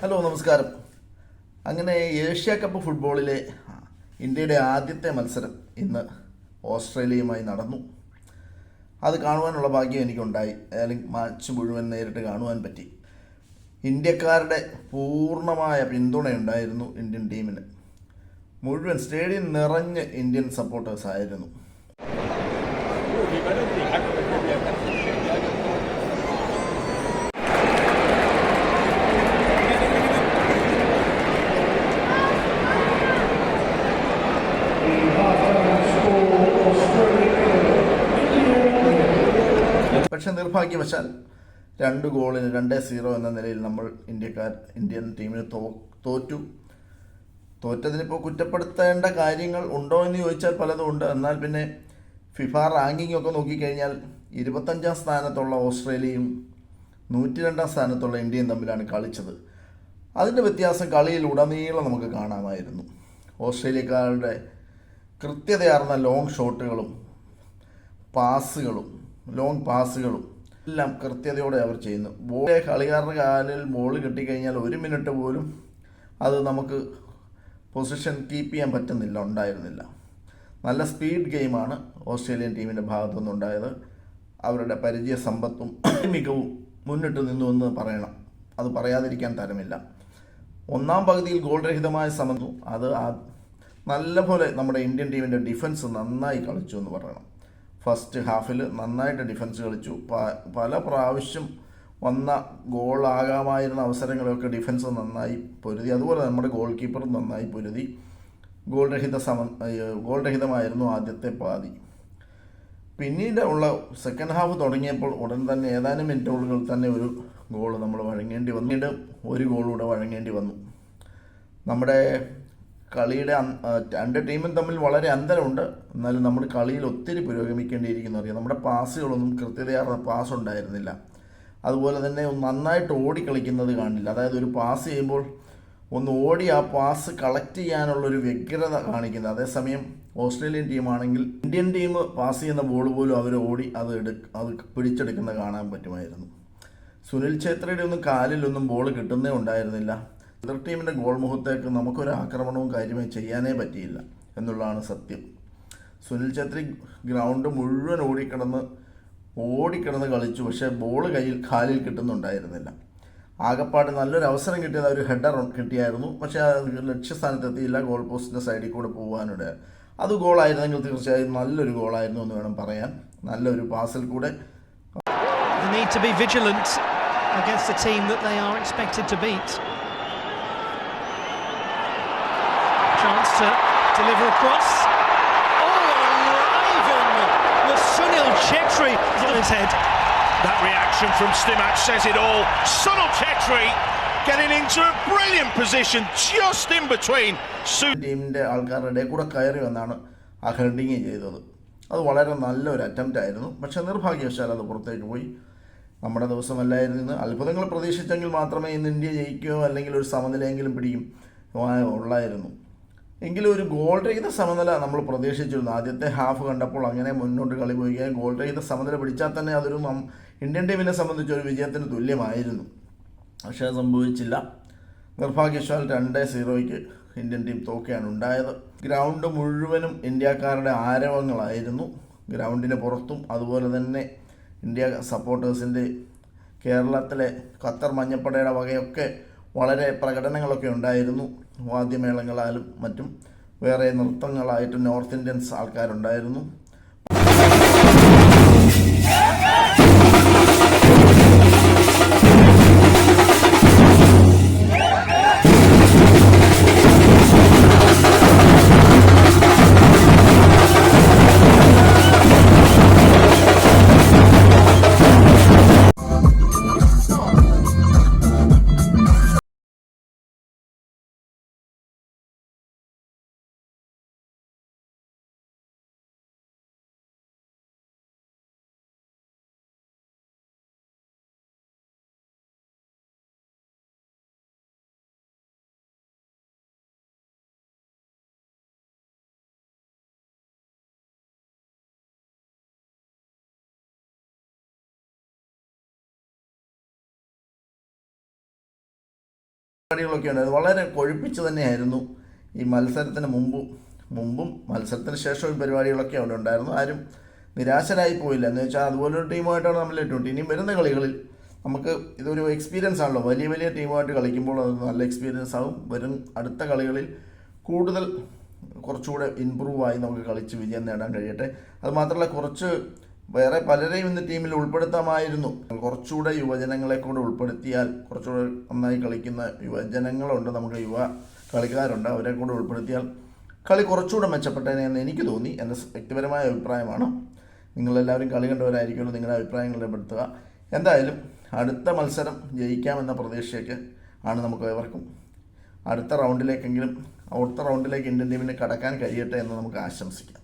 Hello നമസ്കാരം. അങ്ങനെ Asia cup ഫുട്ബോളിലെ ഇന്ത്യയുടെ ആദ്യത്തെ മത്സരം ഇന്ന് ഓസ്ട്രേലിയയുമായി നടന്നു. അത് കാണുവാനുള്ള ഭാഗ്യം എനിക്കുണ്ടായി. അല്ലെങ്കിൽ മാച്ച് മുഴുവൻ നേരിട്ട് കാണുവാൻ പറ്റി. ഇന്ത്യക്കാരുടെ പൂർണ്ണമായ പിന്തുണയുണ്ടായിരുന്നു ഇന്ത്യൻ ടീമിന്. മുഴുവൻ സ്റ്റേഡിയം നിറഞ്ഞ് ഇന്ത്യൻ സപ്പോർട്ടേഴ്സ് ആയിരുന്നു. പക്ഷെ നിർഭാഗ്യവശാൽ 2-0 എന്ന നിലയിൽ നമ്മൾ ഇന്ത്യൻ ടീമിന് തോറ്റു. തോറ്റതിനിപ്പോൾ കുറ്റപ്പെടുത്തേണ്ട കാര്യങ്ങൾ ഉണ്ടോ എന്ന് ചോദിച്ചാൽ പലതും ഉണ്ട്. എന്നാൽ പിന്നെ ഫിഫ റാങ്കിങ് ഒക്കെ നോക്കിക്കഴിഞ്ഞാൽ 25ാം സ്ഥാനത്തുള്ള ഓസ്ട്രേലിയയും 102ാം സ്ഥാനത്തുള്ള ഇന്ത്യയും തമ്മിലാണ് കളിച്ചത്. അതിൻ്റെ വ്യത്യാസം കളിയിൽ ഉടനീളം നമുക്ക് കാണാമായിരുന്നു. ഓസ്ട്രേലിയക്കാരുടെ കൃത്യതയാർന്ന ലോങ് ഷോട്ടുകളും ലോങ് പാസുകളും എല്ലാം കൃത്യതയോടെ അവർ ചെയ്യുന്നു. കളിക്കാരുടെ കാലിൽ ബോൾ കിട്ടിക്കഴിഞ്ഞാൽ 1 മിനിറ്റ് പോലും അത് നമുക്ക് പൊസിഷൻ കീപ്പ് ചെയ്യാൻ ഉണ്ടായിരുന്നില്ല. നല്ല സ്പീഡ് ഗെയിമാണ് ഓസ്ട്രേലിയൻ ടീമിൻ്റെ ഭാഗത്തുനിന്നുണ്ടായത്. അവരുടെ പരിചയ സമ്പത്തും മികവും മുന്നിട്ട് നിന്നു എന്ന് പറയണം. അത് പറയാതിരിക്കാൻ തരമില്ല. ഒന്നാം പകുതിയിൽ ഗോൾ രഹിതമായ സമയം അത് നല്ലപോലെ നമ്മുടെ ഇന്ത്യൻ ടീമിൻ്റെ ഡിഫൻസ് നന്നായി കളിച്ചു എന്ന് പറയണം. ഫസ്റ്റ് ഹാഫിൽ നന്നായിട്ട് ഡിഫൻസ് കളിച്ചു. പല പ്രാവശ്യം വന്ന ഗോളാകാമായിരുന്ന അവസരങ്ങളൊക്കെ ഡിഫൻസ് നന്നായി പൊരുതി. അതുപോലെ നമ്മുടെ ഗോൾ കീപ്പർ നന്നായി പൊരുതി. ഗോൾ രഹിതമായിരുന്നു ആദ്യത്തെ പാതി. പിന്നീട് ഉള്ള സെക്കൻഡ് ഹാഫ് തുടങ്ങിയപ്പോൾ ഉടൻ തന്നെ ഏതാനും മിനിറ്റുകളിൽ തന്നെ ഒരു ഗോൾ നമ്മൾ വഴങ്ങേണ്ടി വന്നു. പിന്നീട് ഒരു ഗോളൂടെ വഴങ്ങേണ്ടി വന്നു. നമ്മുടെ കളിയുടെ രണ്ട് ടീമും തമ്മിൽ വളരെ അന്തരമുണ്ട്. എന്നാലും നമ്മൾ കളിയിൽ ഒത്തിരി പുരോഗമിക്കേണ്ടിയിരിക്കുന്നു. അറിയാം, നമ്മുടെ പാസുകളൊന്നും കൃത്യതയാർന്ന പാസ് ഉണ്ടായിരുന്നില്ല. അതുപോലെ തന്നെ നന്നായിട്ട് ഓടിക്കളിക്കുന്നത് കാണില്ല. അതായത് ഒരു പാസ് ചെയ്യുമ്പോൾ ഒന്ന് ഓടി ആ പാസ് കളക്ട് ചെയ്യാനുള്ളൊരു വ്യഗ്രത കാണിക്കുന്നത്. അതേസമയം ഓസ്ട്രേലിയൻ ടീമാണെങ്കിൽ ഇന്ത്യൻ ടീം പാസ് ചെയ്യുന്ന ബോൾ പോലും അവർ ഓടി അത് പിടിച്ചെടുക്കുന്നത് കാണാൻ പറ്റുമായിരുന്നു. സുനിൽ ഛേത്രിയുടെ കാലിലൊന്നും ബോൾ കിട്ടുന്നേ ഉണ്ടായിരുന്നില്ല. എതിർ ടീമിൻ്റെ ഗോൾ മുഖത്തേക്ക് നമുക്കൊരു ആക്രമണവും കാര്യമായി ചെയ്യാനേ പറ്റിയില്ല എന്നുള്ളതാണ് സത്യം. സുനിൽ ഛേത്രി ഗ്രൗണ്ട് മുഴുവൻ ഓടിക്കിടന്ന് കളിച്ചു. പക്ഷേ ബോൾ കാലിൽ കിട്ടുന്നുണ്ടായിരുന്നില്ല. ആകപ്പാട് നല്ലൊരു അവസരം കിട്ടിയത് ഒരു ഹെഡർ കിട്ടിയായിരുന്നു. പക്ഷേ ലക്ഷ്യസ്ഥാനത്തെത്തിയില്ല. ഗോൾ പോസ്റ്റിൻ്റെ സൈഡിൽ കൂടെ പോകാനിട. അത് ഗോളായിരുന്നെങ്കിൽ തീർച്ചയായും നല്ലൊരു ഗോളായിരുന്നു എന്ന് വേണം പറയാൻ. നല്ലൊരു പാസിൽ കൂടെ chance to deliver across. Sunil Chetri on his head. That reaction from Stimac says it all. Sunil Chetri getting into a brilliant position just in between. ടീമിൻ്റെ ആൾക്കാരുടെ കൂടെ കയറി വന്നാണ് ആ ഹെഡിങ് ചെയ്തത്. അത് വളരെ നല്ലൊരു അറ്റംപ്റ്റ് ആയിരുന്നു. പക്ഷേ നിർഭാഗ്യവശാൽ അത് പുറത്തേക്ക് പോയി. നമ്മുടെ ദിവസമല്ലായിരുന്നു. അത്ഭുതങ്ങൾ പ്രതീക്ഷിച്ചെങ്കിൽ മാത്രമേ ഇന്ന് ഇന്ത്യ ജയിക്കുകയോ അല്ലെങ്കിൽ ഒരു സമനിലയെങ്കിലും പിടിക്കും ഉള്ളായിരുന്നു. എങ്കിലും ഒരു ഗോൾ രഹിത സമനില നമ്മൾ പ്രതീക്ഷിച്ചിരുന്നു. ആദ്യത്തെ ഹാഫ് കണ്ടപ്പോൾ അങ്ങനെ മുന്നോട്ട് കളി പോയിക്കാൻ ഗോൾ രഹിത സമനില പിടിച്ചാൽ തന്നെ അതൊരു ഇന്ത്യൻ ടീമിനെ സംബന്ധിച്ച് ഒരു വിജയത്തിന് തുല്യമായിരുന്നു. പക്ഷേ അത് സംഭവിച്ചില്ല. നിർഭാഗ്യവശാൽ 2-0 ഇന്ത്യൻ ടീം തോക്കുകയാണ് ഉണ്ടായത്. ഗ്രൗണ്ട് മുഴുവനും ഇന്ത്യക്കാരുടെ ആരവങ്ങളായിരുന്നു. ഗ്രൗണ്ടിന് പുറത്തും അതുപോലെ തന്നെ ഇന്ത്യ സപ്പോർട്ടേഴ്സിൻ്റെ കേരളത്തിലെ ഖത്തർ മഞ്ഞപ്പടയുടെ വകയൊക്കെ വളരെ പ്രകടനങ്ങളൊക്കെ ഉണ്ടായിരുന്നു. വാദ്യമേളങ്ങളാലും മറ്റും വേറെ നൃത്തങ്ങളായിട്ട് നോർത്ത് ഇന്ത്യൻസ് ആൾക്കാരുണ്ടായിരുന്നു. പരിപാടികളൊക്കെ ഉണ്ടായിരുന്നു. വളരെ കൊഴുപ്പിച്ച് തന്നെയായിരുന്നു ഈ മത്സരത്തിന് മുമ്പും മത്സരത്തിന് ശേഷവും പരിപാടികളൊക്കെ അവിടെ ഉണ്ടായിരുന്നു. ആരും നിരാശരായി പോയില്ല. എന്ന് വെച്ചാൽ അതുപോലൊരു ടീമുമായിട്ടാണ് നമ്മൾ ഏറ്റുമുട്ടി. ഇനിയും വരുന്ന കളികളിൽ നമുക്ക് ഇതൊരു എക്സ്പീരിയൻസ് ആണല്ലോ. വലിയ ടീമുമായിട്ട് കളിക്കുമ്പോൾ അത് നല്ല എക്സ്പീരിയൻസ് ആവും. വരും അടുത്ത കളികളിൽ കൂടുതൽ കുറച്ചുകൂടെ ഇമ്പ്രൂവായി നമുക്ക് കളിച്ച് വിജയം നേടാൻ കഴിയട്ടെ. അതുമാത്രമല്ല, വേറെ പലരെയും ഇന്ന് ടീമിൽ ഉൾപ്പെടുത്താമായിരുന്നു. കുറച്ചുകൂടെ യുവജനങ്ങളെ കൂടെ ഉൾപ്പെടുത്തിയാൽ കുറച്ചുകൂടെ നന്നായി കളിക്കുന്ന യുവജനങ്ങളുണ്ട്, നമുക്ക് യുവ കളിക്കാരുണ്ട്. അവരെ കൂടെ ഉൾപ്പെടുത്തിയാൽ കളി കുറച്ചുകൂടെ മെച്ചപ്പെട്ടേനെ എന്ന് എനിക്ക് തോന്നി. എൻ്റെ വ്യക്തിപരമായ അഭിപ്രായമാണ്. നിങ്ങളെല്ലാവരും കളി കണ്ടവരായിരിക്കുമല്ലോ, നിങ്ങളുടെ അഭിപ്രായങ്ങൾ രേഖപ്പെടുത്തുക. എന്തായാലും അടുത്ത മത്സരം ജയിക്കാമെന്ന പ്രതീക്ഷയ്ക്ക് ആണ് നമുക്ക് ഏവർക്കും. അടുത്ത റൗണ്ടിലേക്ക് ഇന്ത്യൻ ടീമിന് കടക്കാൻ കഴിയട്ടെ എന്ന് നമുക്ക് ആശംസിക്കാം.